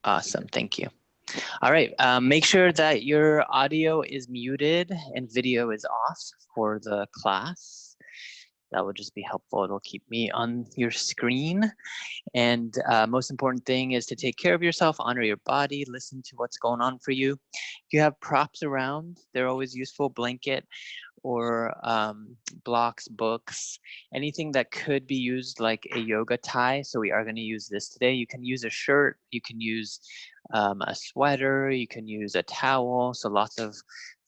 Awesome, thank you. All right, make sure that your audio is muted and video is off for the class. That would just be helpful. It'll keep me on your screen. And most important thing is to take care of yourself, honor your body, listen to what's going on for you. If you have props around, they're always useful. Blanket or blocks, books, anything that could be used like a yoga tie. So we are going to use this today. You can use a shirt, you can use a sweater, you can use a towel. So lots of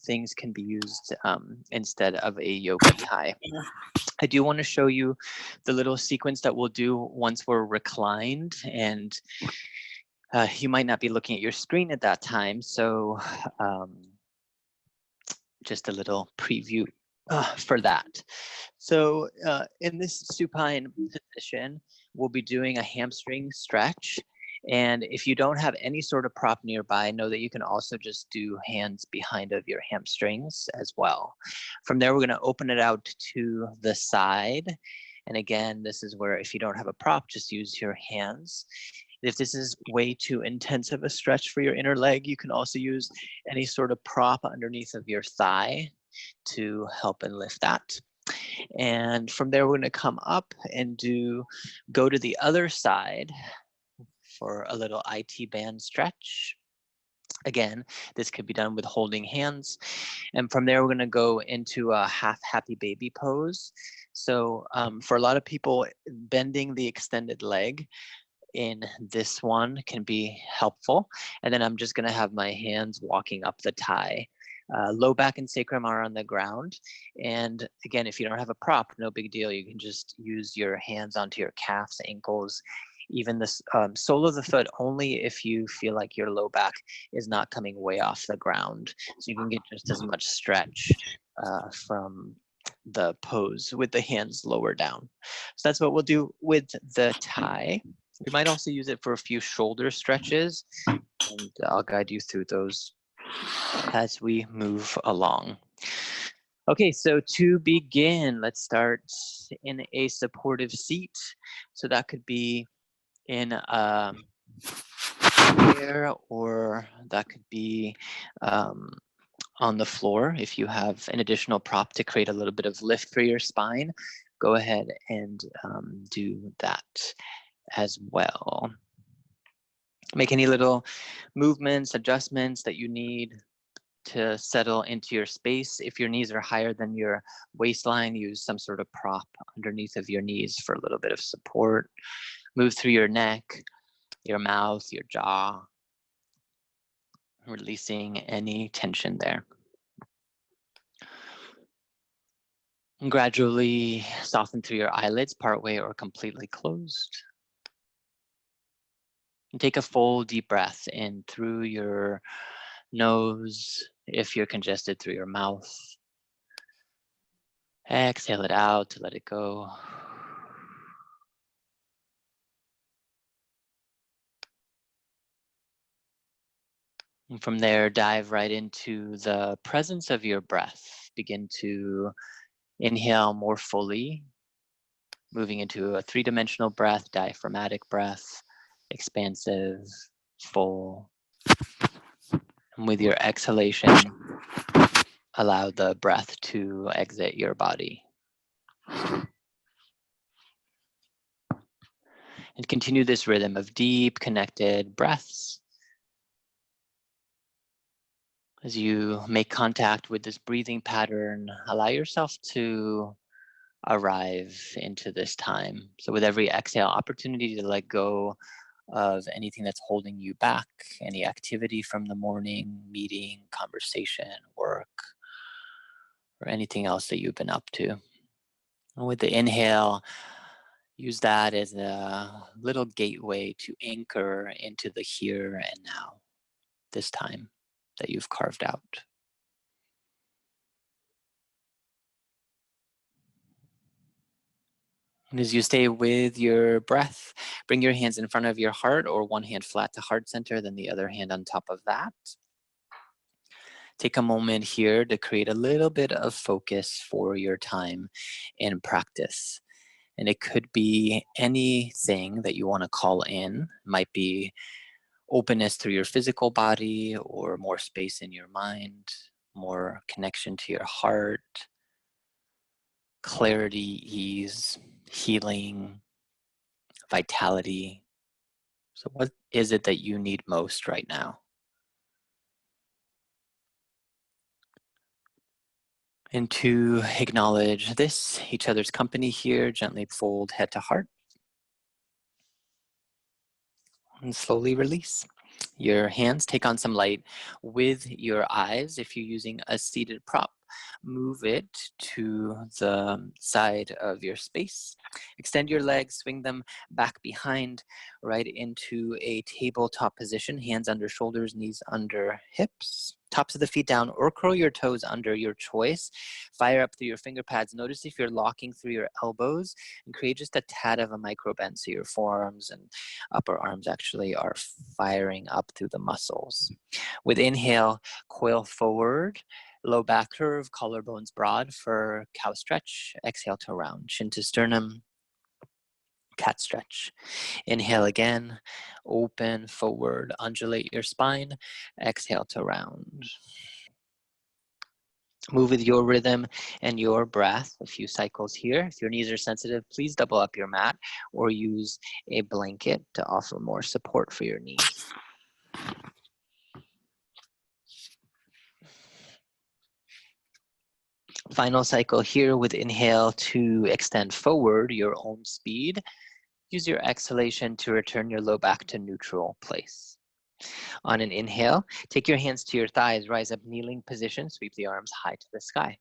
things can be used instead of a yoga tie. I do want to show you the little sequence that we'll do once we're reclined, and you might not be looking at your screen at that time. So just a little preview for that. So in this supine position, we'll be doing a hamstring stretch. And if you don't have any sort of prop nearby, know that you can also just do hands behind of your hamstrings as well. From there, we're going to open it out to the side. And again, this is where if you don't have a prop, just use your hands. If this is way too intense of a stretch for your inner leg, you can also use any sort of prop underneath of your thigh to help and lift that. And from there, we're going to come up and go to the other side for a little IT band stretch. Again, this could be done with holding hands. And from there, we're going to go into a half happy baby pose. So for a lot of people, bending the extended leg in this one can be helpful. And then I'm just going to have my hands walking up the thigh. Low back and sacrum are on the ground. And again, if you don't have a prop, no big deal. You can just use your hands onto your calves, ankles, even the sole of the foot, only if you feel like your low back is not coming way off the ground. So you can get just as much stretch from the pose with the hands lower down. So that's what we'll do with the tie. We might also use it for a few shoulder stretches, and I'll guide you through those as we move along. Okay, so to begin, let's start in a supportive seat. So that could be in a chair, or that could be on the floor. If you have an additional prop to create a little bit of lift for your spine, go ahead and do that as well. Make any little movements, adjustments that you need to settle into your space. If your knees are higher than your waistline, use some sort of prop underneath of your knees for a little bit of support. Move through your neck, your mouth, your jaw, releasing any tension there. And gradually soften through your eyelids, partway or completely closed. And take a full deep breath in through your nose, if you're congested, through your mouth. Exhale it out to let it go. And from there, dive right into the presence of your breath. Begin to inhale more fully, moving into a three-dimensional breath, diaphragmatic breath, expansive, full. And with your exhalation, allow the breath to exit your body. And continue this rhythm of deep, connected breaths. As you make contact with this breathing pattern, allow yourself to arrive into this time. So with every exhale, opportunity to let go of anything that's holding you back, any activity from the morning, meeting, conversation, work, or anything else that you've been up to. And with the inhale, use that as a little gateway to anchor into the here and now, this time that you've carved out. And as you stay with your breath, bring your hands in front of your heart, or one hand flat to heart center, then the other hand on top of that. Take a moment here to create a little bit of focus for your time in practice. And it could be anything that you want to call in. It might be openness through your physical body or more space in your mind, more connection to your heart, clarity, ease, healing, vitality. So what is it that you need most right now? And to acknowledge this, each other's company here, gently fold head to heart. And slowly release. Your hands take on some light with your eyes. If you're using a seated prop, move it to the side of your space. Extend your legs, swing them back behind, right into a tabletop position. Hands under shoulders, knees under hips. Tops of the feet down, or curl your toes under, your choice. Fire up through your finger pads. Notice if you're locking through your elbows, and create just a tad of a micro bend so your forearms and upper arms actually are firing up through the muscles. With inhale, coil forward, low back curve, collarbones broad for cow stretch. Exhale to round, chin to sternum, cat stretch. Inhale again, open forward, undulate your spine. Exhale to round. Move with your rhythm and your breath. A few cycles here. If your knees are sensitive, please double up your mat or use a blanket to offer more support for your knees. Final cycle here with inhale to extend forward your own speed. Use your exhalation to return your low back to neutral place. On an inhale, take your hands to your thighs, rise up kneeling position, sweep the arms high to the sky.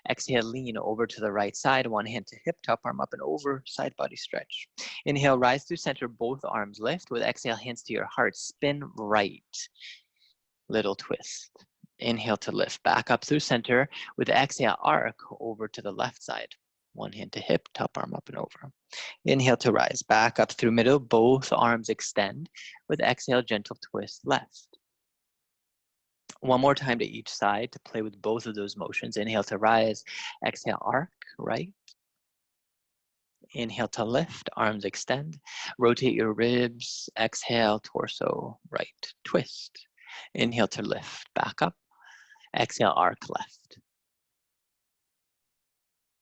Exhale, lean over to the right side, one hand to hip, top arm up and over, side body stretch. Inhale, rise through center, both arms lift. With exhale, hands to your heart, spin right, little twist. Inhale to lift, back up through center. With exhale, arc over to the left side. One hand to hip, top arm up and over. Inhale to rise, back up through middle, both arms extend. With exhale, gentle twist left. One more time to each side to play with both of those motions. Inhale to rise, exhale, arc, right. Inhale to lift, arms extend. Rotate your ribs, exhale, torso, right, twist. Inhale to lift, back up. Exhale, arc left.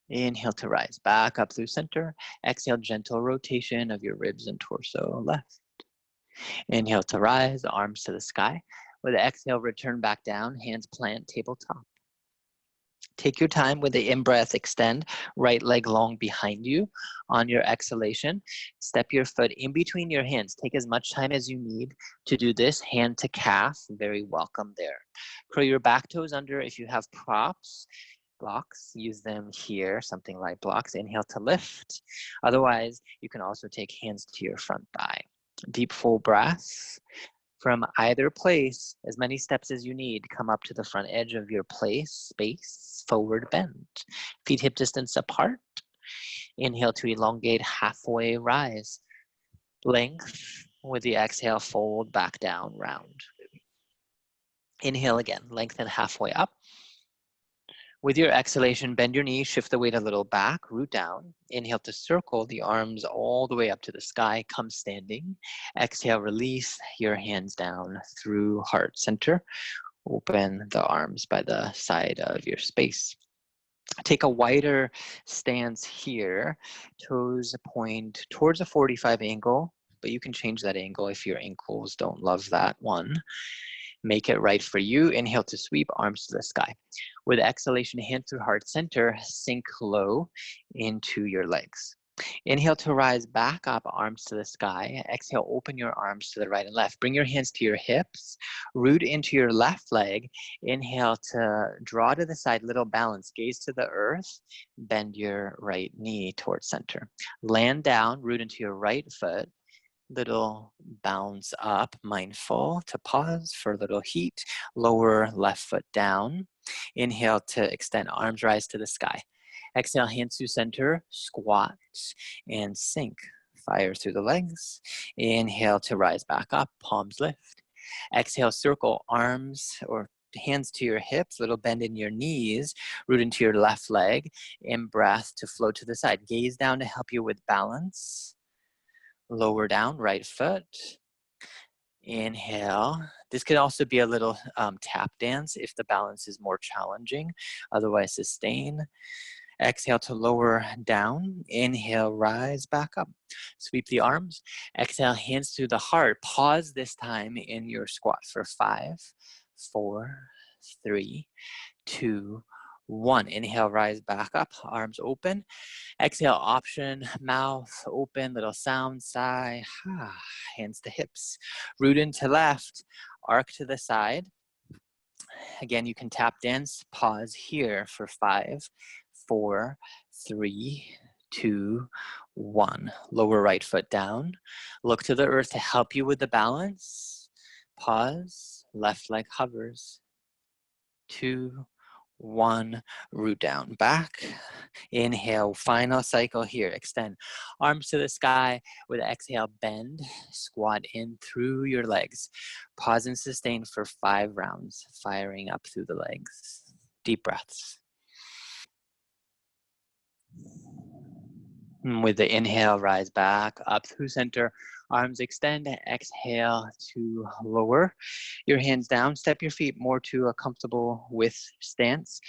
Inhale to rise, back up through center. Exhale, gentle rotation of your ribs and torso left. Inhale to rise, arms to the sky. With the exhale, return back down, hands plant, tabletop. Take your time with the in-breath, extend, right leg long behind you. On your exhalation, step your foot in between your hands. Take as much time as you need to do this, hand to calf, very welcome there. Curl your back toes under if you have props. Blocks, use them here, something like blocks. Inhale to lift. Otherwise, you can also take hands to your front thigh. Deep full breath. From either place, as many steps as you need, come up to the front edge of your place, space, forward bend. Feet hip distance apart. Inhale to elongate, halfway rise. Length, with the exhale, fold back down, round. Inhale again, lengthen halfway up. With your exhalation, bend your knees, shift the weight a little back, root down. Inhale to circle the arms all the way up to the sky, come standing. Exhale, release your hands down through heart center. Open the arms by the side of your space. Take a wider stance here. Toes point towards a 45 angle, but you can change that angle if your ankles don't love that one. Make it right for you. Inhale to sweep, arms to the sky. With exhalation, hand through heart center, sink low into your legs. Inhale to rise back up, arms to the sky. Exhale, open your arms to the right and left. Bring your hands to your hips. Root into your left leg. Inhale to draw to the side, little balance. Gaze to the earth. Bend your right knee towards center. Land down, root into your right foot. Little bounce up, mindful to pause for a little heat. Lower left foot down. Inhale to extend, arms rise to the sky. Exhale, hands to center, squat and sink. Fire through the legs. Inhale to rise back up, palms lift. Exhale, circle, arms or hands to your hips, little bend in your knees, root into your left leg. In breath to float to the side. Gaze down to help you with balance. Lower down, right foot. Inhale. This could also be a little tap dance if the balance is more challenging. Otherwise, sustain. Exhale to lower down. Inhale, rise back up. Sweep the arms. Exhale, hands to the heart. Pause this time in your squat for 5, 4, 3, 2, 1. Inhale, rise back up. Arms open. Exhale, option, mouth open, little sound, sigh. Hands to hips. Root into left. Arc to the side. Again, you can tap dance. Pause here for 5, 4, 3, 2, 1. Lower right foot down. Look to the earth to help you with the balance. Pause. Left leg hovers. 2, 1. Root down. Back. Inhale. Final cycle here. Extend. Arms to the sky. With exhale, bend. Squat in through your legs. Pause and sustain for 5 rounds. Firing up through the legs. Deep breaths. With the inhale, rise back up through center. Arms extend. Exhale to lower your hands down. Step your feet more to a comfortable width stance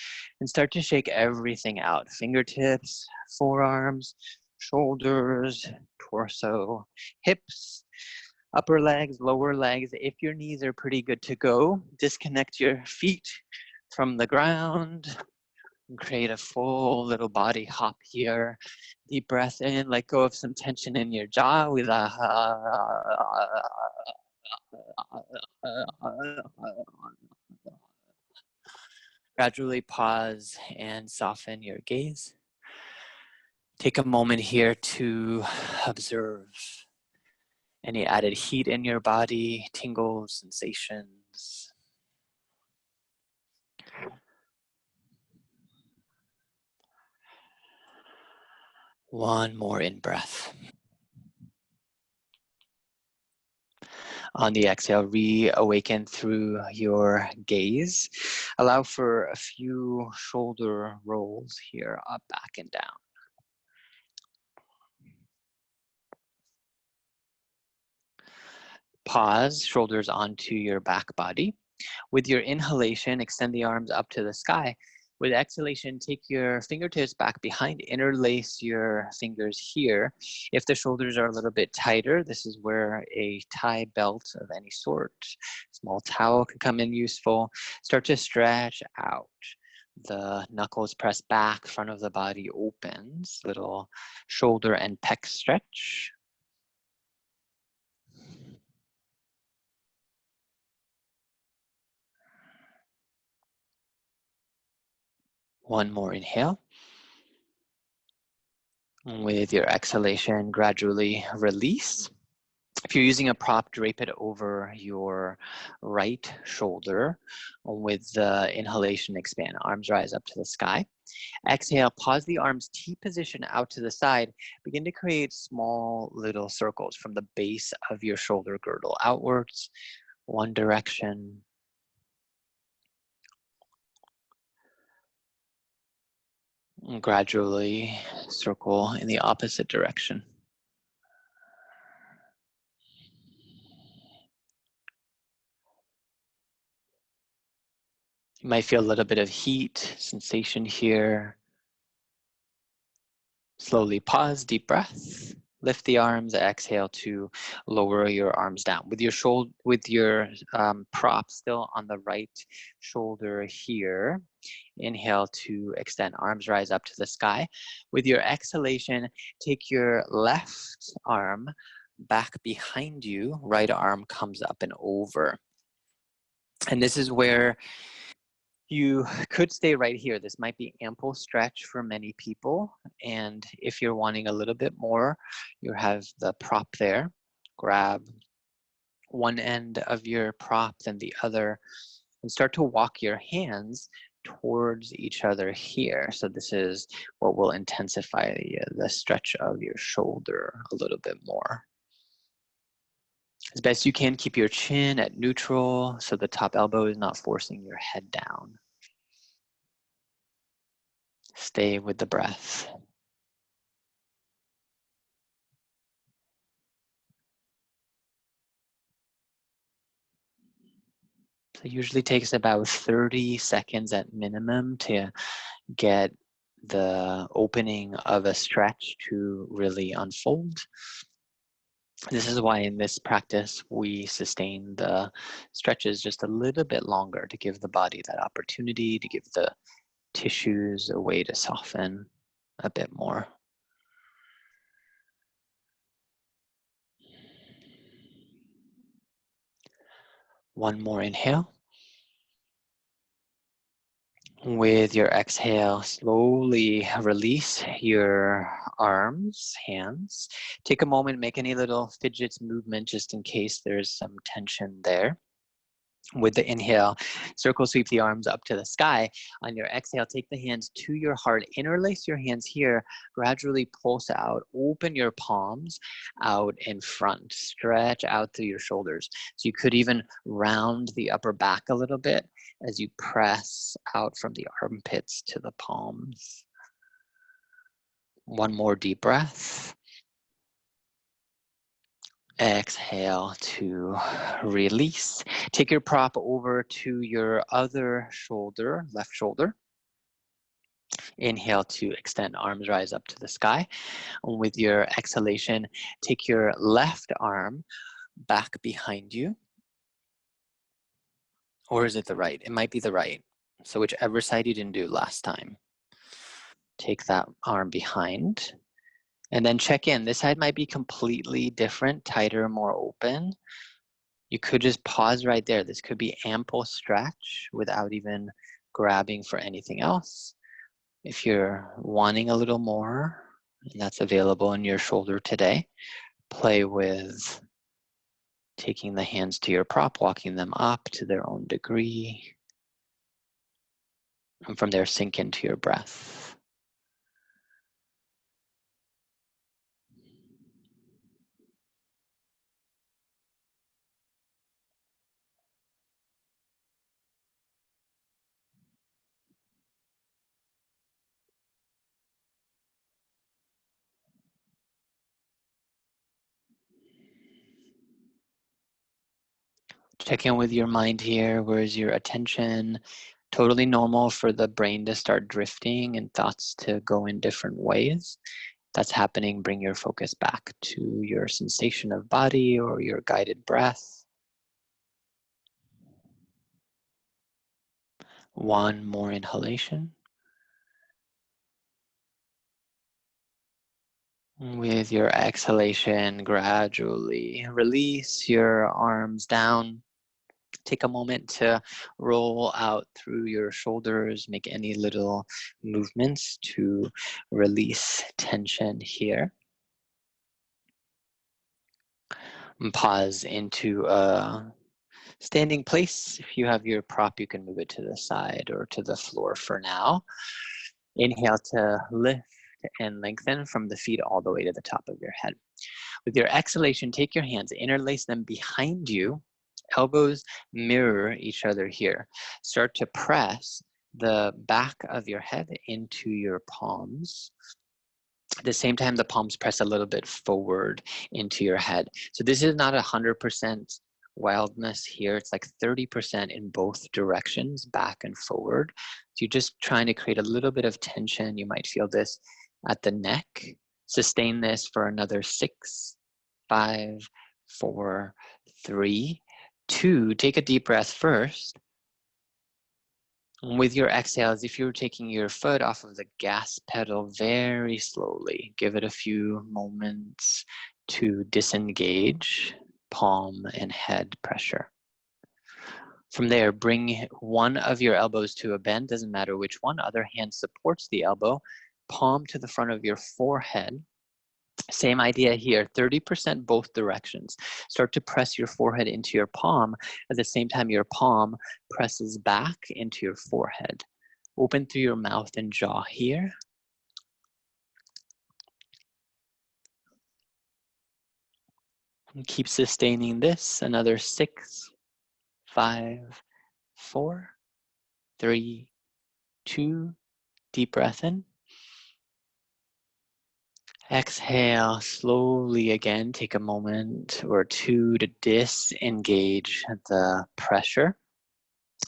and start to shake everything out. Fingertips, forearms, shoulders, torso, hips, upper legs, lower legs. If your knees are pretty good to go, disconnect your feet from the ground. Create a full little body hop here. Deep breath in, let go of some tension in your jaw with a gradually pause and soften your gaze. Take a moment here to observe any added heat in your body, tingles, sensations. One more in-breath. On the exhale, reawaken through your gaze. Allow for a few shoulder rolls here, up, back, and down. Pause, shoulders onto your back body. With your inhalation, extend the arms up to the sky. With exhalation, take your fingertips back behind, interlace your fingers here. If the shoulders are a little bit tighter, this is where a tie belt of any sort, small towel can come in useful. Start to stretch out. The knuckles press back, front of the body opens, little shoulder and pec stretch. One more inhale. With your exhalation, gradually release. If you're using a prop, drape it over your right shoulder. With the inhalation, expand. Arms rise up to the sky. Exhale, pause the arms, T position out to the side. Begin to create small little circles from the base of your shoulder girdle outwards, one direction. And gradually circle in the opposite direction. You might feel a little bit of heat sensation here. Slowly pause, deep breath. Lift the arms, exhale to lower your arms down. With your prop still on the right shoulder here. Inhale to extend, arms rise up to the sky. With your exhalation, take your left arm back behind you. Right arm comes up and over. And this is where you could stay right here. This might be ample stretch for many people. And if you're wanting a little bit more, you have the prop there. Grab one end of your prop, then the other, and start to walk your hands towards each other here. So this is what will intensify the stretch of your shoulder a little bit more. As best you can, keep your chin at neutral so the top elbow is not forcing your head down. Stay with the breath. So it usually takes about 30 seconds at minimum to get the opening of a stretch to really unfold. This is why in this practice, we sustain the stretches just a little bit longer to give the body that opportunity, to give the tissues a way to soften a bit more. One more inhale. With your exhale, slowly release your arms, hands. Take a moment, make any little fidgets movement just in case there's some tension there. With the inhale, circle sweep the arms up to the sky. On your exhale, take the hands to your heart. Interlace your hands here. Gradually pulse out. Open your palms out in front. Stretch out through your shoulders. So you could even round the upper back a little bit as you press out from the armpits to the palms. One more deep breath. Exhale to release. Take your prop over to your other shoulder, left shoulder. Inhale to extend, arms rise up to the sky. With your exhalation, take your left arm back behind you. Or is it the right? It might be the right. So whichever side you didn't do last time. Take that arm behind. And then check in. This side might be completely different, tighter, more open. You could just pause right there. This could be ample stretch without even grabbing for anything else. If you're wanting a little more, and that's available in your shoulder today, play with taking the hands to your prop, walking them up to their own degree. And from there, sink into your breath. Check in with your mind here. Where's your attention? Totally normal for the brain to start drifting and thoughts to go in different ways. That's happening, bring your focus back to your sensation of body or your guided breath. One more inhalation. With your exhalation, gradually release your arms down. Take a moment to roll out through your shoulders, make any little movements to release tension here. And pause into a standing place. If you have your prop, you can move it to the side or to the floor for now. Inhale to lift and lengthen from the feet all the way to the top of your head. With your exhalation, take your hands, interlace them behind you. Elbows mirror each other here. Start to press the back of your head into your palms. At the same time, the palms press a little bit forward into your head. So this is not 100% wildness here. It's like 30% in both directions, back and forward. So you're just trying to create a little bit of tension. You might feel this at the neck. Sustain this for another 6, 5, 4, 3, 2. Take a deep breath first. With your exhale, as if you were taking your foot off of the gas pedal very slowly. Give it a few moments to disengage palm and head pressure. From there, bring one of your elbows to a bend, doesn't matter which one. Other hand supports the elbow, palm to the front of your forehead. Same idea here, 30% both directions. Start to press your forehead into your palm. At the same time, your palm presses back into your forehead. Open through your mouth and jaw here. And keep sustaining this. Another 6, 5, 4, 3, 2. Deep breath in. Exhale slowly again. Take a moment or two to disengage the pressure.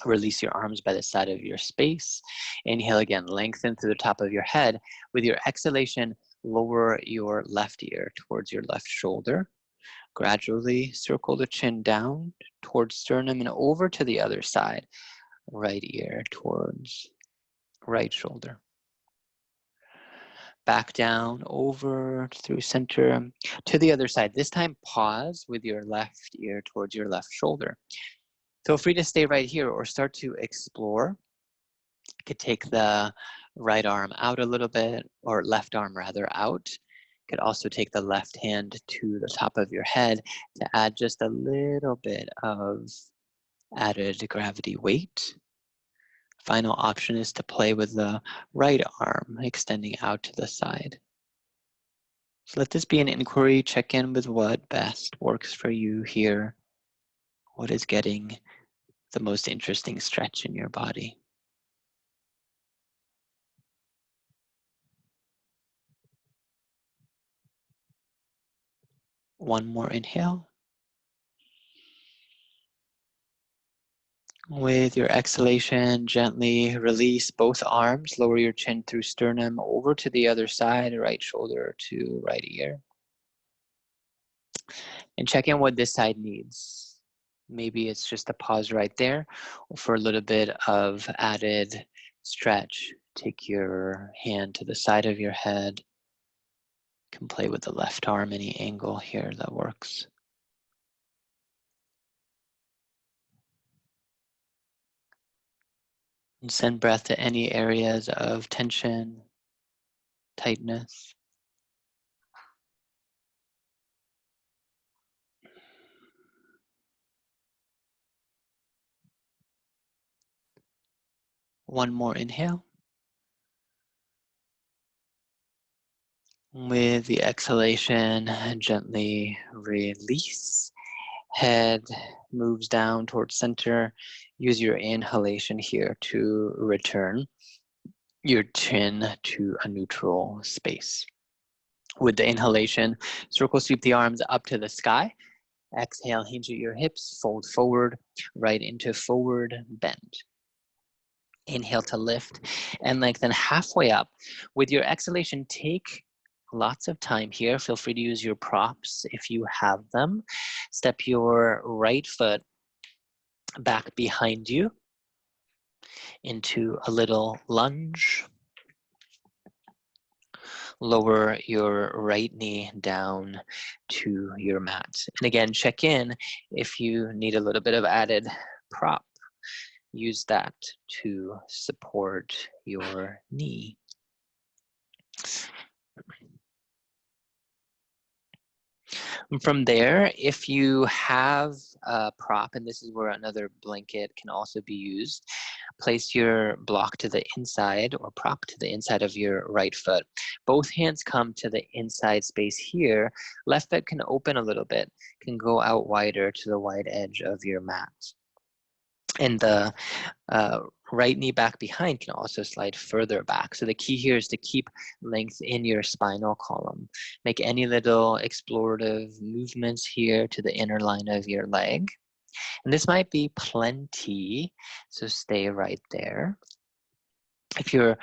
Release your arms by the side of your space. Inhale again, lengthen through the top of your head. With your exhalation, lower your left ear towards your left shoulder. Gradually circle the chin down towards sternum and over to the other side. Right ear towards right shoulder. Back down, over through center to the other side. This time pause with your left ear towards your left shoulder. Feel free to stay right here or start to explore. You could take the right arm out a little bit, or left arm rather out. You could also take the left hand to the top of your head to add just a little bit of added gravity weight. Final option is to play with the right arm extending out to the side. So let this be an inquiry. Check in with what best works for you here. What is getting the most interesting stretch in your body? One more inhale. With your exhalation, gently release both arms. Lower your chin through sternum over to the other side, right shoulder to right ear. And check in what this side needs. Maybe it's just a pause right there, or for a little bit of added stretch, take your hand to the side of your head. You can play with the left arm, any angle here that works. And send breath to any areas of tension, tightness. One more inhale. With the exhalation, gently release. Head moves down towards center. Use your inhalation here to return your chin to a neutral space. With the inhalation, circle sweep the arms up to the sky. Exhale, hinge at your hips, fold forward, right into forward bend. Inhale to lift and lengthen halfway up. With your exhalation, take lots of time here. Feel free to use your props if you have them. Step your right foot back behind you into a little lunge. Lower your right knee down to your mat. And again, check in if you need a little bit of added prop. Use that to support your knee. From there, if you have a prop, and this is where another blanket can also be used, place your block to the inside or prop to the inside of your right foot. Both hands come to the inside space here. Left foot can open a little bit, can go out wider to the wide edge of your mat. And the right knee back behind can also slide further back. So the key here is to keep length in your spinal column. Make any little explorative movements here to the inner line of your leg. And this might be plenty, so stay right there. If you're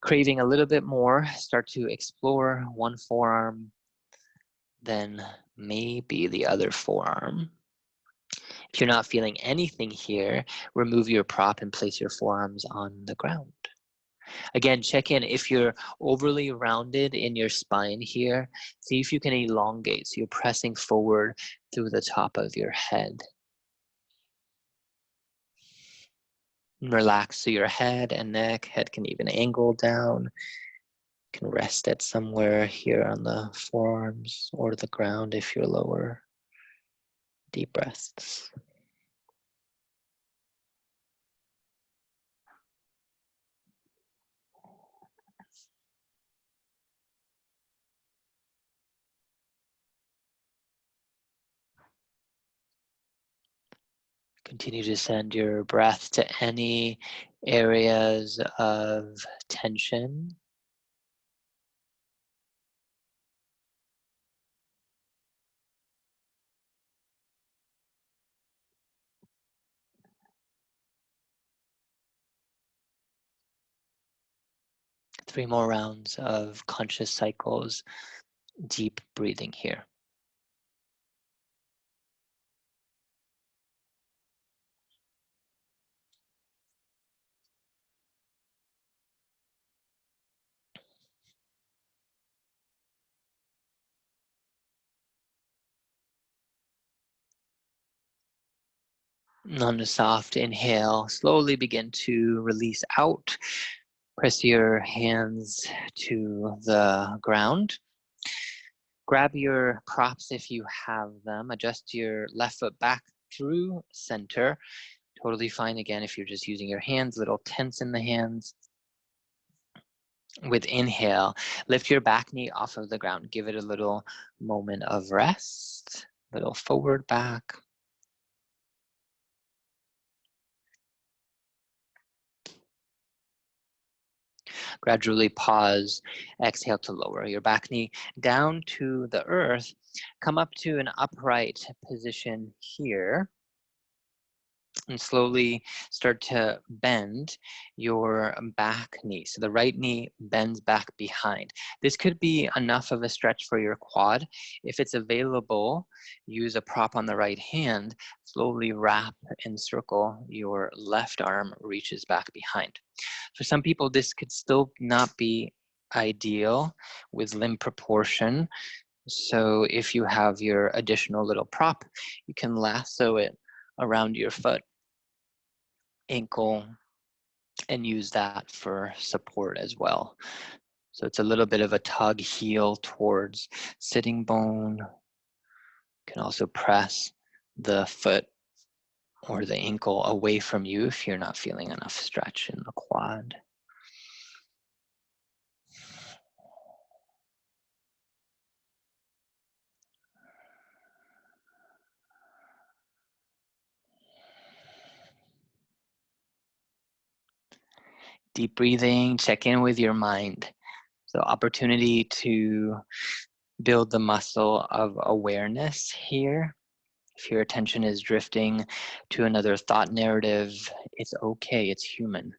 craving a little bit more, start to explore one forearm, then maybe the other forearm. If you're not feeling anything here, remove your prop and place your forearms on the ground. Again, check in if you're overly rounded in your spine here. See if you can elongate, so you're pressing forward through the top of your head. Relax so your head and neck, head can even angle down. You can rest it somewhere here on the forearms or the ground if you're lower. Deep breaths. Continue to send your breath to any areas of tension. 3 more rounds of conscious cycles, deep breathing here. On a soft inhale, slowly begin to release out. Press your hands to the ground. Grab your props if you have them. Adjust your left foot back through center. Totally fine again if you're just using your hands, little tense in the hands. With inhale, lift your back knee off of the ground. Give it a little moment of rest, little forward back. Gradually pause, exhale to lower your back knee down to the earth. Come up to an upright position here. And slowly start to bend your back knee. So the right knee bends back behind. This could be enough of a stretch for your quad. If it's available, use a prop on the right hand. Slowly wrap and circle. Your left arm reaches back behind. For some people, this could still not be ideal with limb proportion. So if you have your additional little prop, you can lasso it around your foot, ankle, and use that for support as well. So it's a little bit of a tug heel towards sitting bone. You can also press the foot or the ankle away from you if you're not feeling enough stretch in the quad. Deep breathing, check in with your mind. So opportunity to build the muscle of awareness here. If your attention is drifting to another thought narrative, it's okay, it's human.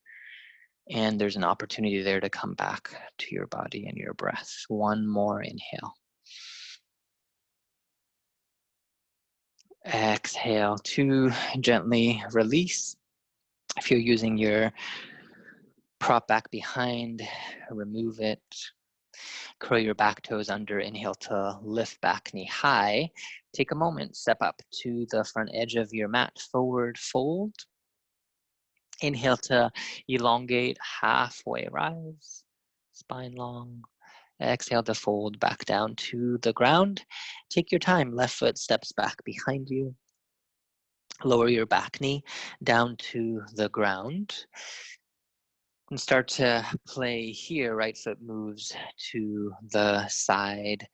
And there's an opportunity there to come back to your body and your breath. One more inhale. Exhale to gently release. If you're using your prop back behind, remove it. Curl your back toes under. Inhale to lift back knee high. Take a moment, step up to the front edge of your mat. Forward fold. Inhale to elongate, halfway rise. Spine long. Exhale to fold back down to the ground. Take your time. Left foot steps back behind you. Lower your back knee down to the ground. And start to play here. Right foot moves to the side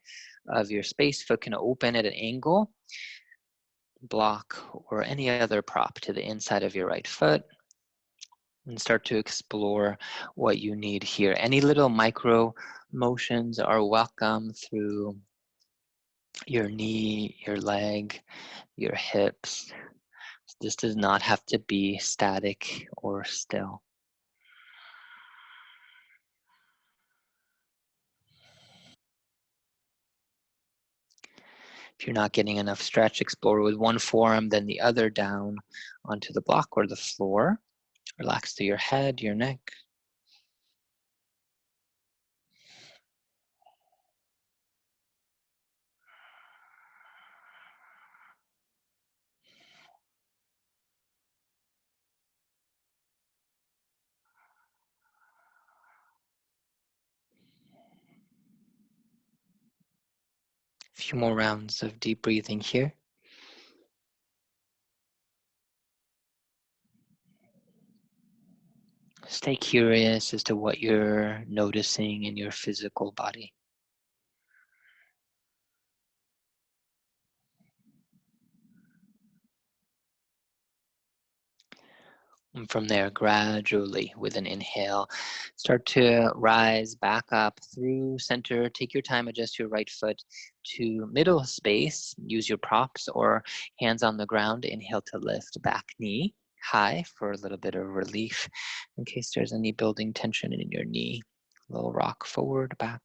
of your space. Foot can open at an angle. Block or any other prop to the inside of your right foot. And start to explore what you need here. Any little micro motions are welcome through your knee, your leg, your hips. This does not have to be static or still. If you're not getting enough stretch, explore with one forearm, then the other down onto the block or the floor. Relax through your head, your neck. A few more rounds of deep breathing here. Stay curious as to what you're noticing in your physical body. And from there, gradually, with an inhale, start to rise back up through center. Take your time, adjust your right foot to middle space. Use your props or hands on the ground. Inhale to lift back knee high for a little bit of relief in case there's any building tension in your knee. little rock forward, back.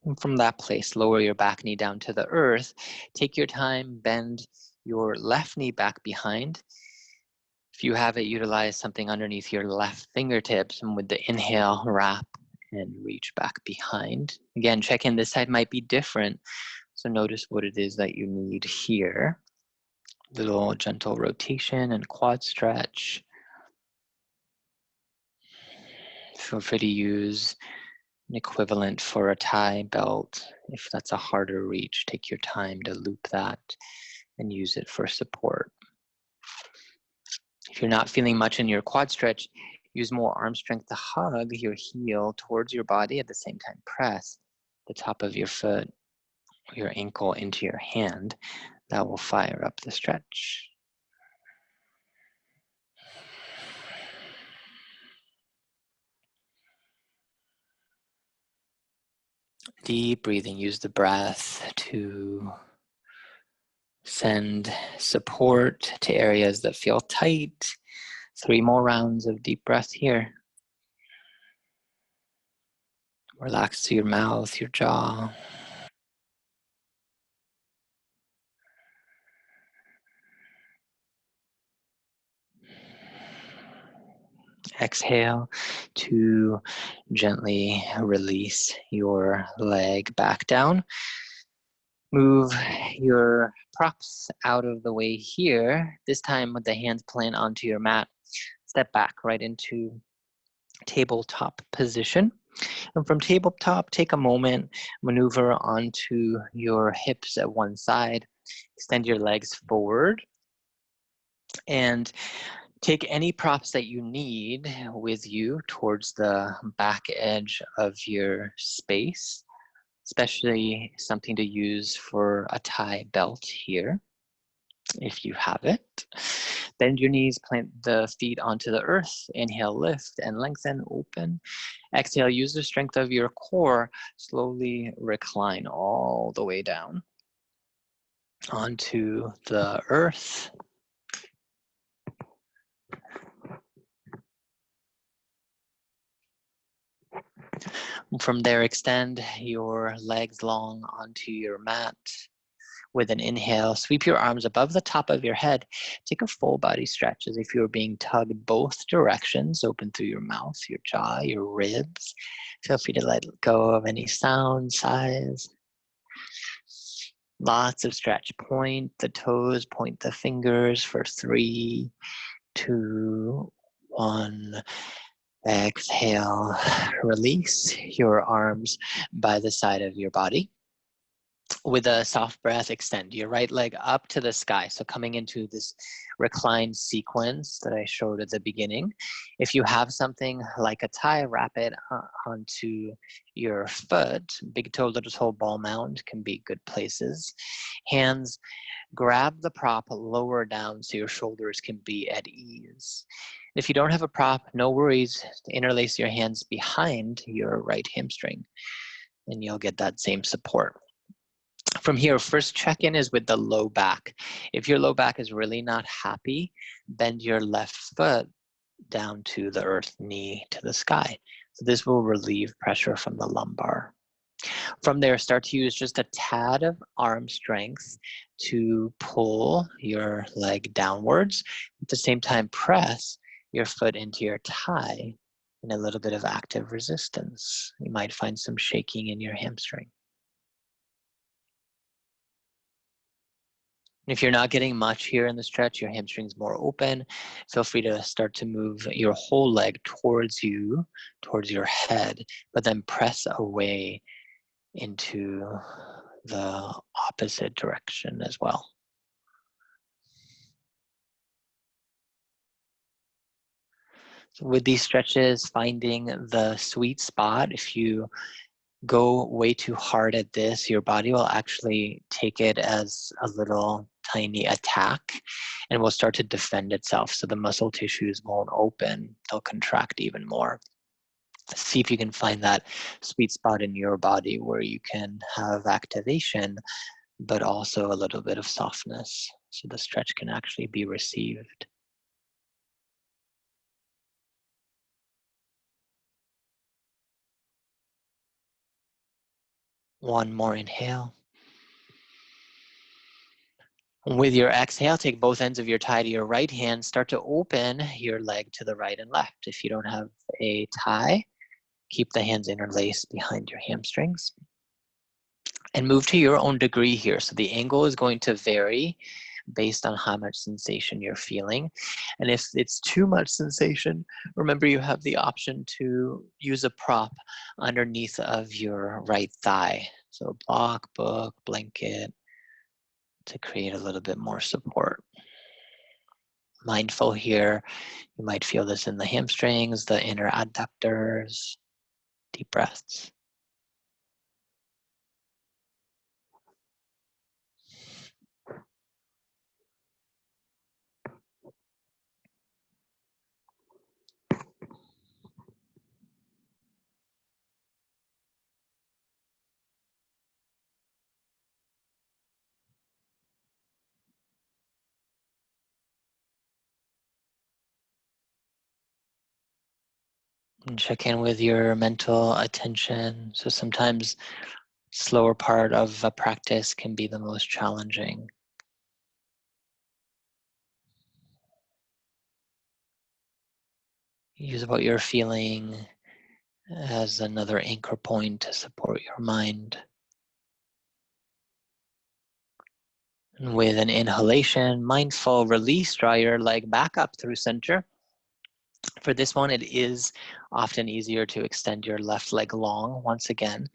And from that place, lower your back knee down to the earth. Take your time, bend your left knee back behind. If you have it, utilize something underneath your left fingertips, and with the inhale, wrap and reach back behind. Again, check in, this side might be different, so notice what it is that you need here. Little gentle rotation and quad stretch. Feel free to use an equivalent for a tie belt. If that's a harder reach, take your time to loop that and use it for support. If you're not feeling much in your quad stretch, use more arm strength to hug your heel towards your body. At the same time, press the top of your foot or your ankle into your hand. That will fire up the stretch. Deep breathing. Use the breath to send support to areas that feel tight. 3 more rounds of deep breath here. Relax to your mouth, your jaw. Exhale to gently release your leg back down. Move your props out of the way here. This time with the hands plant onto your mat. Step back right into tabletop position. And from tabletop, take a moment, maneuver onto your hips at one side. Extend your legs forward. And take any props that you need with you towards the back edge of your space, especially something to use for a tie belt here, if you have it. Bend your knees, plant the feet onto the earth. Inhale, lift and lengthen, open. Exhale, use the strength of your core. Slowly recline all the way down onto the earth. From there, extend your legs long onto your mat. With an inhale, sweep your arms above the top of your head. Take a full body stretch as if you're being tugged both directions. Open through your mouth, your jaw, your ribs. Feel free to let go of any sound, size. Lots of stretch. Point the toes, point the fingers for 3, 2, 1. Exhale, release your arms by the side of your body. With a soft breath, extend your right leg up to the sky. So coming into this reclined sequence that I showed at the beginning. If you have something like a tie, wrap it onto your foot. Big toe, little toe, ball mound can be good places. Hands grab the prop lower down so your shoulders can be at ease. If you don't have a prop, no worries. Interlace your hands behind your right hamstring and you'll get that same support. From here, first check-in is with the low back. If your low back is really not happy, bend your left foot down to the earth, knee to the sky. So this will relieve pressure from the lumbar. From there, start to use just a tad of arm strength to pull your leg downwards. At the same time, press your foot into your thigh in a little bit of active resistance. You might find some shaking in your hamstring. If you're not getting much here in the stretch, your hamstring's more open, feel free to start to move your whole leg towards you, towards your head, but then press away into the opposite direction as well. So with these stretches, finding the sweet spot. If you go way too hard at this, your body will actually take it as a little tiny attack and will start to defend itself. So the muscle tissues won't open, they'll contract even more. See if you can find that sweet spot in your body where you can have activation, but also a little bit of softness. So the stretch can actually be received. One more inhale. With your exhale, take both ends of your tie to your right hand. Start to open your leg to the right and left. If you don't have a tie, keep the hands interlaced behind your hamstrings. And move to your own degree here. So the angle is going to vary based on how much sensation you're feeling. And if it's too much sensation, remember you have the option to use a prop underneath of your right thigh. So block, book, blanket, to create a little bit more support. Mindful here, you might feel this in the hamstrings, the inner adductors. Deep breaths. And check in with your mental attention. So sometimes slower part of a practice can be the most challenging. Use what you're feeling as another anchor point to support your mind. And with an inhalation, mindful release, draw your leg back up through center. For this one, it is often easier to extend your left leg long. Once again,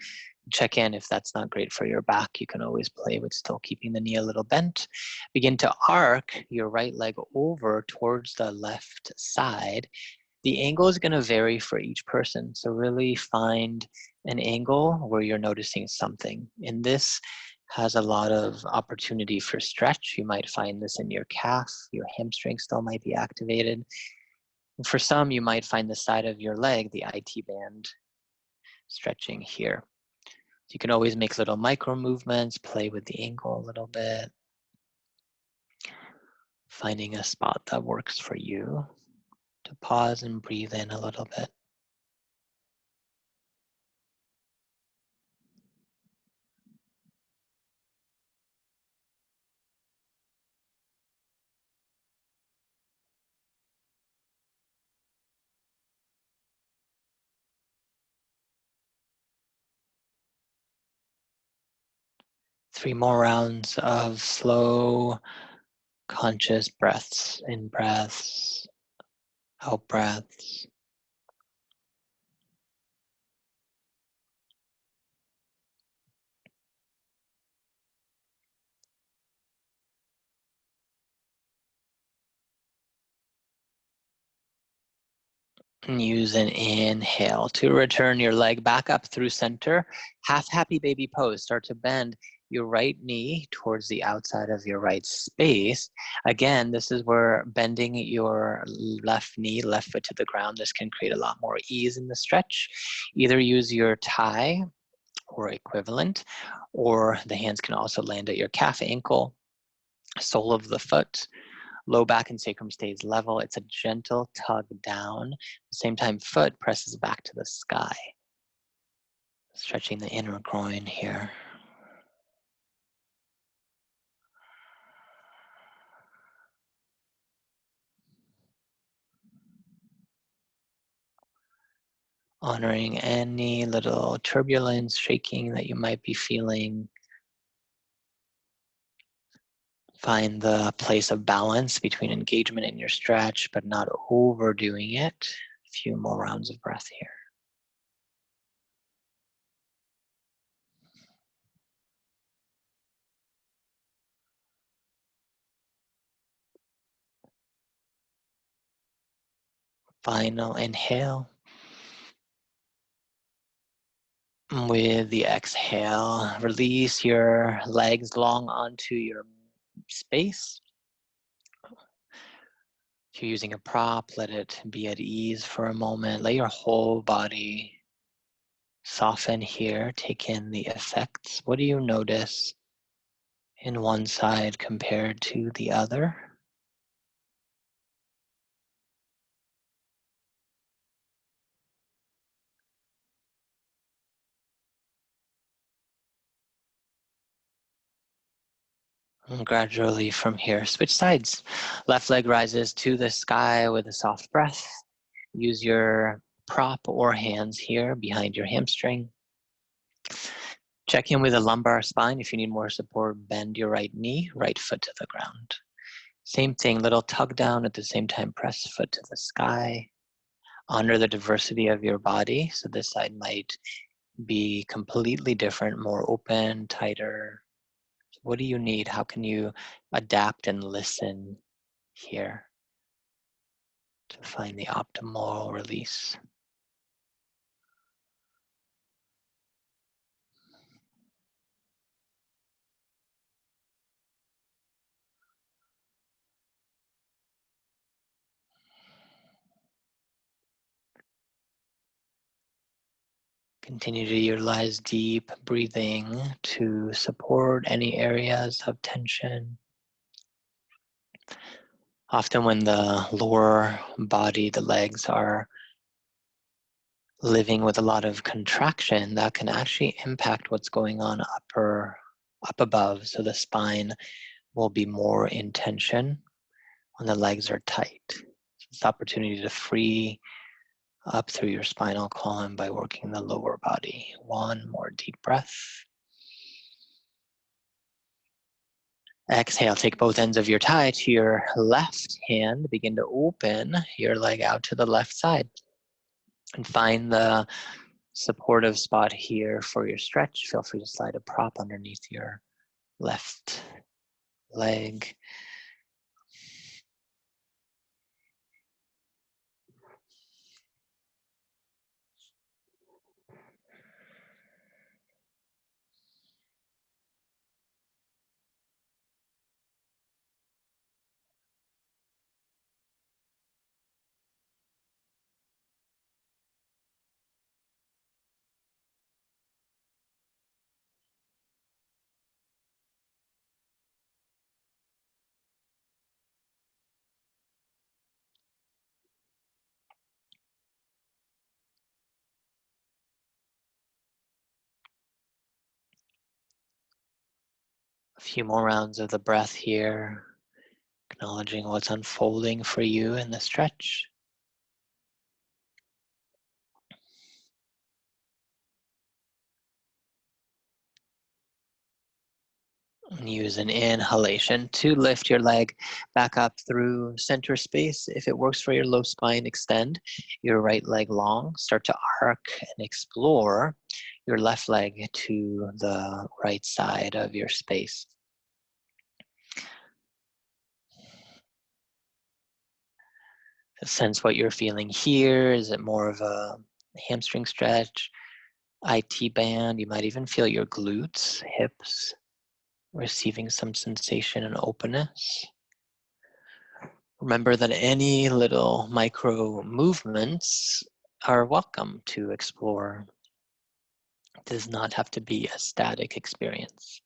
check in if that's not great for your back. You can always play with still keeping the knee a little bent. Begin to arc your right leg over towards the left side. The angle is going to vary for each person. So really find an angle where you're noticing something. And this has a lot of opportunity for stretch. You might find this in your calf, your hamstring still might be activated. And for some, you might find the side of your leg, the IT band, stretching here. So you can always make little micro movements, play with the angle a little bit, finding a spot that works for you to pause and breathe in a little bit. Three more rounds of slow, conscious breaths, in breaths, out breaths. And use an inhale to return your leg back up through center. Half happy baby pose. Start to bend your right knee towards the outside of your right space. Again, this is where bending your left knee, left foot to the ground, this can create a lot more ease in the stretch. Either use your tie or equivalent, or the hands can also land at your calf, ankle, sole of the foot. Low back and sacrum stays level. It's a gentle tug down. At the same time, foot presses back to the sky. Stretching the inner groin here. Honoring any little turbulence, shaking that you might be feeling. Find the place of balance between engagement in your stretch, but not overdoing it. A few more rounds of breath here. Final inhale. With the exhale, release your legs long onto your space. If you're using a prop, let it be at ease for a moment. Let your whole body soften here. Take in the effects. What do you notice in one side compared to the other? And gradually from here, switch sides. Left leg rises to the sky with a soft breath. Use your prop or hands here behind your hamstring. Check in with the lumbar spine. If you need more support, bend your right knee, right foot to the ground. Same thing, little tug down at the same time, press foot to the sky. Honor the diversity of your body. So this side might be completely different, more open, tighter. What do you need? How can you adapt and listen here to find the optimal release? Continue to utilize deep breathing to support any areas of tension. Often when the lower body, the legs are living with a lot of contraction, that can actually impact what's going on up above. So the spine will be more in tension when the legs are tight. So it's the opportunity to free up through your spinal column by working the lower body. One more deep breath. Exhale, take both ends of your tie to your left hand. Begin to open your leg out to the left side. And find the supportive spot here for your stretch. Feel free to slide a prop underneath your left leg. A few more rounds of the breath here, acknowledging what's unfolding for you in the stretch. And use an inhalation to lift your leg back up through center space. If it works for your low spine, extend your right leg long. Start to arc and explore your left leg to the right side of your space. Sense what you're feeling here. Is it more of a hamstring stretch, IT band? You might even feel your glutes, hips receiving some sensation and openness. Remember that any little micro movements are welcome to explore. It does not have to be a static experience.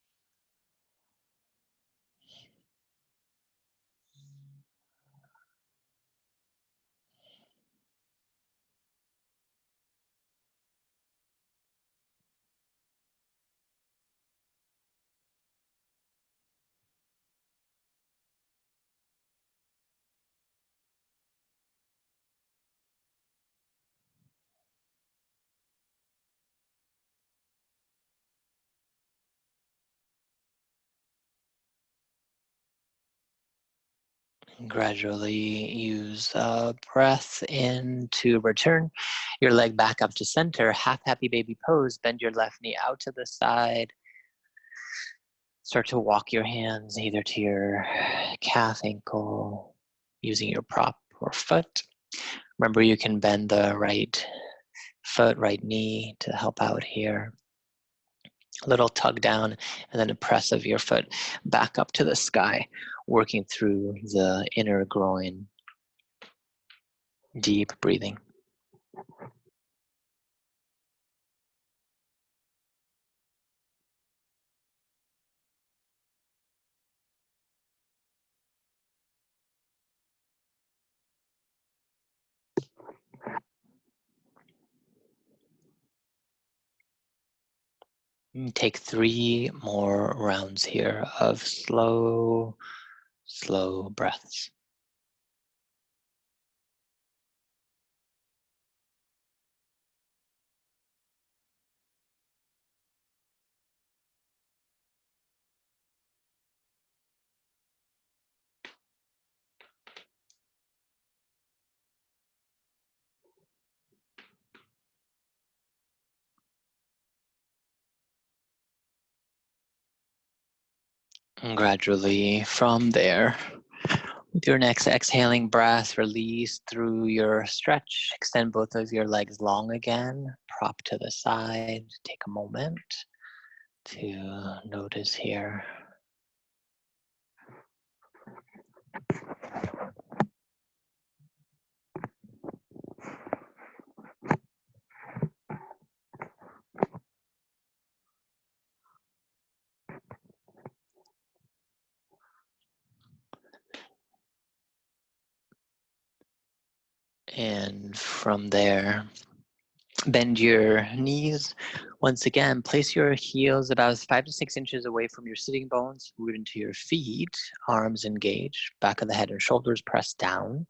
Gradually use breath in to return your leg back up to center. Half happy baby pose. Bend your left knee out to the side. Start to walk your hands either to your calf, ankle, using your prop or foot. Remember, you can bend the right foot, right knee to help out here. A little tug down and then a press of your foot back up to the sky, working through the inner groin. Deep breathing. Take 3 more rounds here of slow breaths. And gradually from there, with your next exhaling breath, release through your stretch. Extend both of your legs long again. Prop to the side. Take a moment to notice here. And from there, bend your knees. Once again, place your heels about 5 to 6 inches away from your sitting bones, root into your feet, arms engaged, back of the head and shoulders pressed down.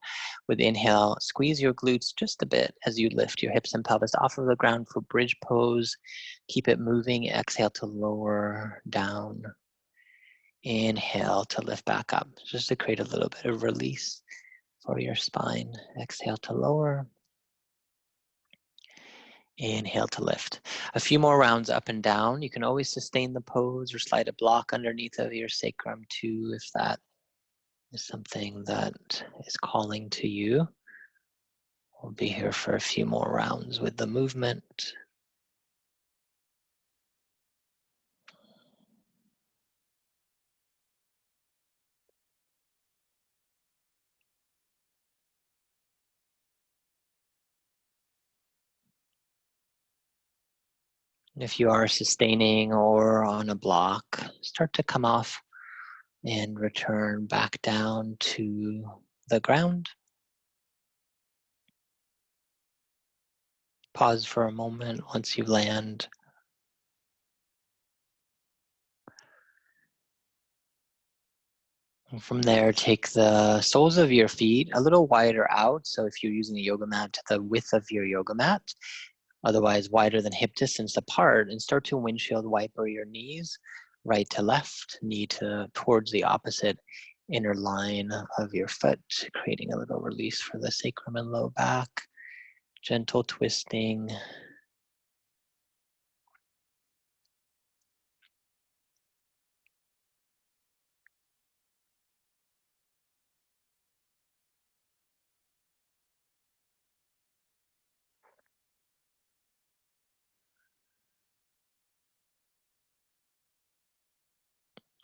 With inhale, squeeze your glutes just a bit as you lift your hips and pelvis off of the ground for bridge pose. Keep it moving. Exhale to lower down. Inhale to lift back up, just to create a little bit of release for your spine. Exhale to lower. Inhale to lift. A few more rounds up and down. You can always sustain the pose or slide a block underneath of your sacrum too, if that is something that is calling to you. We'll be here for a few more rounds with the movement. If you are sustaining or on a block, start to come off and return back down to the ground. Pause for a moment once you land. And from there, take the soles of your feet a little wider out. So if you're using a yoga mat, to the width of your yoga mat, otherwise wider than hip distance apart, and start to windshield wiper your knees right to left, knee to towards the opposite inner line of your foot, creating a little release for the sacrum and low back. Gentle twisting.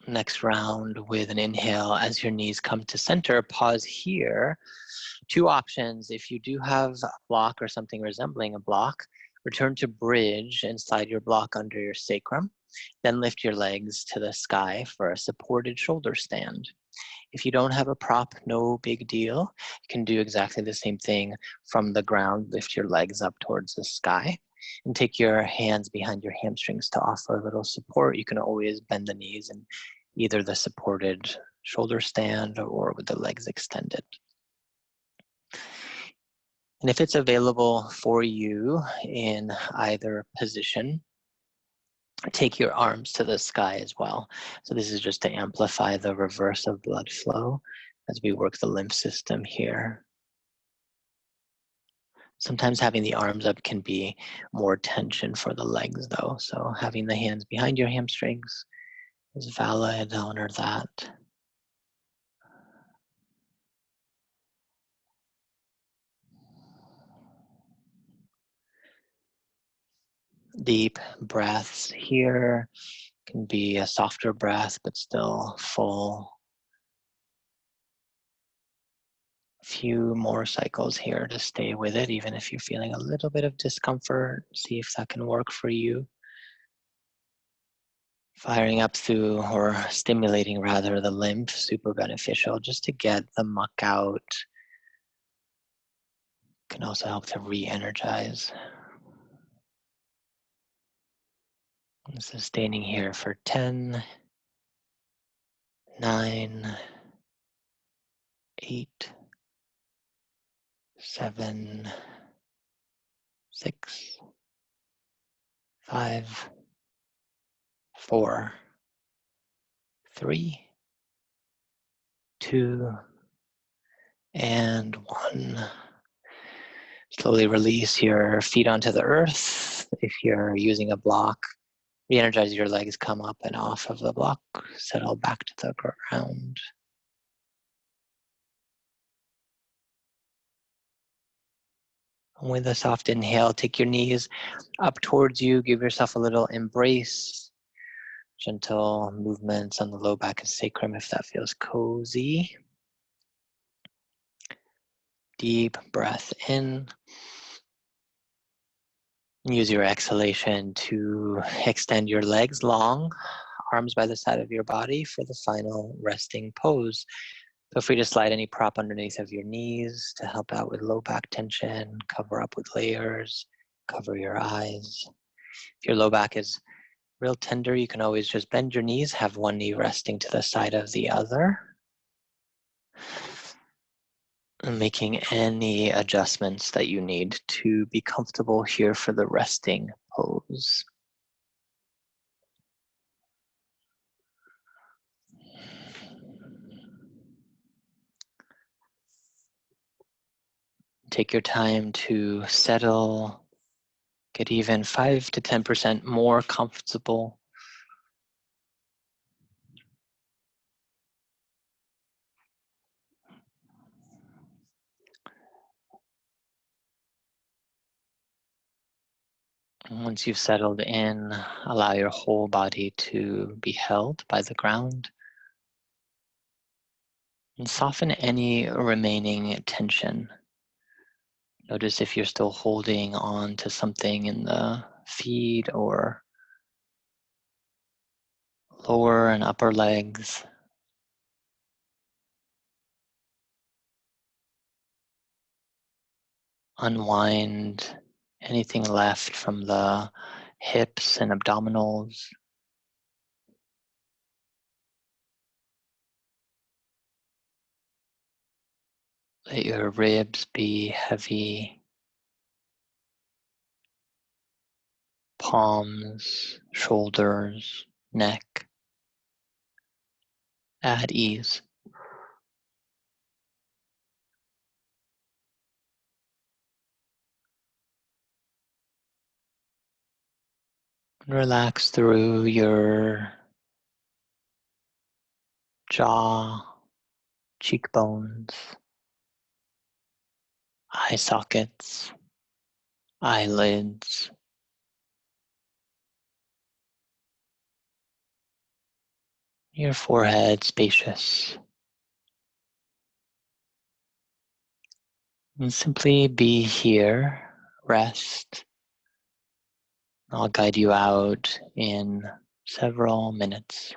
Next round with an inhale as your knees come to center, pause here. 2 options. If you do have a block or something resembling a block, return to bridge and slide your block under your sacrum. Then lift your legs to the sky for a supported shoulder stand. If you don't have a prop, no big deal. You can do exactly the same thing from the ground. Lift your legs up towards the sky and take your hands behind your hamstrings to offer a little support. You can always bend the knees in either the supported shoulder stand or with the legs extended. And if it's available for you in either position, take your arms to the sky as well. So this is just to amplify the reverse of blood flow as we work the lymph system here. Sometimes having the arms up can be more tension for the legs though. So having the hands behind your hamstrings is valid. Honor that. Deep breaths here. Can be a softer breath, but still full. Few more cycles here to stay with it, even if you're feeling a little bit of discomfort. See if that can work for you. Firing up through, or stimulating rather, the lymph, super beneficial just to get the muck out. Can also help to re-energize. Sustaining here for 10, 9, 8, 7, 6, 5, 4, 3, 2, and 1. Slowly release your feet onto the earth. If you're using a block, re-energize your legs, come up and off of the block, settle back to the ground. With a soft inhale, take your knees up towards you, give yourself a little embrace. Gentle movements on the low back and sacrum if that feels cozy. Deep breath in. Use your exhalation to extend your legs long, arms by the side of your body for the final resting pose. Feel free to slide any prop underneath of your knees to help out with low back tension, cover up with layers, cover your eyes. If your low back is real tender, you can always just bend your knees, have one knee resting to the side of the other. And making any adjustments that you need to be comfortable here for the resting pose. Take your time to settle, get even 5 to 10% more comfortable. Once you've settled in, allow your whole body to be held by the ground. And soften any remaining tension. Notice if you're still holding on to something in the feet or lower and upper legs. Unwind anything left from the hips and abdominals. Let your ribs be heavy. Palms, shoulders, neck at ease. Relax through your jaw, cheekbones, eye sockets, eyelids, your forehead spacious. And simply be here, rest. I'll guide you out in several minutes.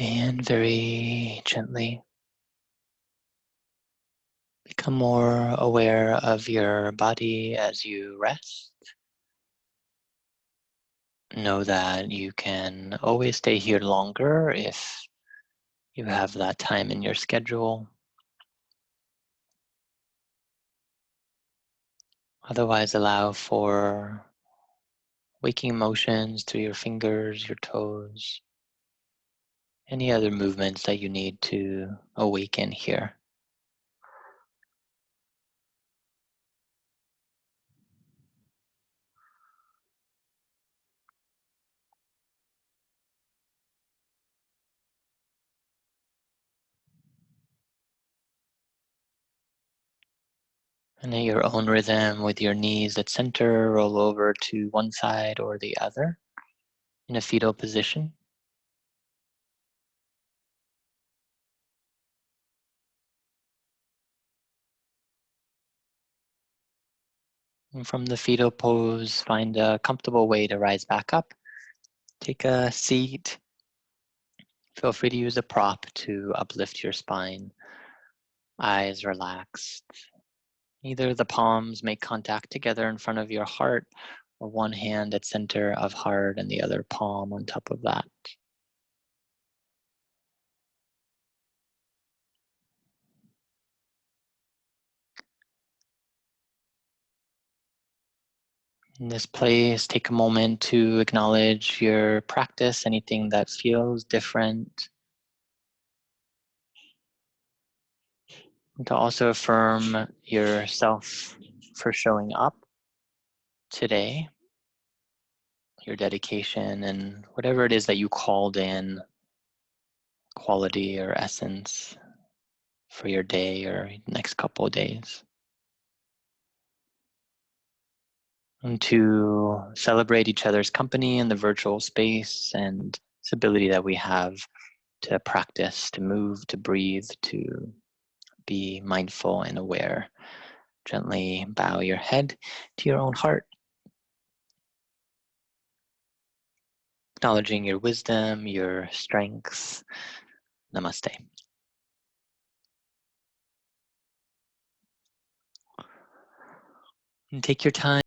And very gently become more aware of your body as you rest. Know that you can always stay here longer if you have that time in your schedule. Otherwise, allow for waking motions through your fingers, your toes, any other movements that you need to awaken here. And at your own rhythm, with your knees at center, roll over to one side or the other in a fetal position. And from the fetal pose, find a comfortable way to rise back up. Take a seat. Feel free to use a prop to uplift your spine. Eyes relaxed. Either the palms make contact together in front of your heart, or one hand at center of heart and the other palm on top of that. In this place, take a moment to acknowledge your practice, anything that feels different. And to also affirm yourself for showing up today, your dedication, and whatever it is that you called in, quality or essence for your day or next couple of days. And to celebrate each other's company in the virtual space and this ability that we have to practice, to move, to breathe, to be mindful and aware. Gently bow your head to your own heart, acknowledging your wisdom, your strengths. Namaste. And take your time.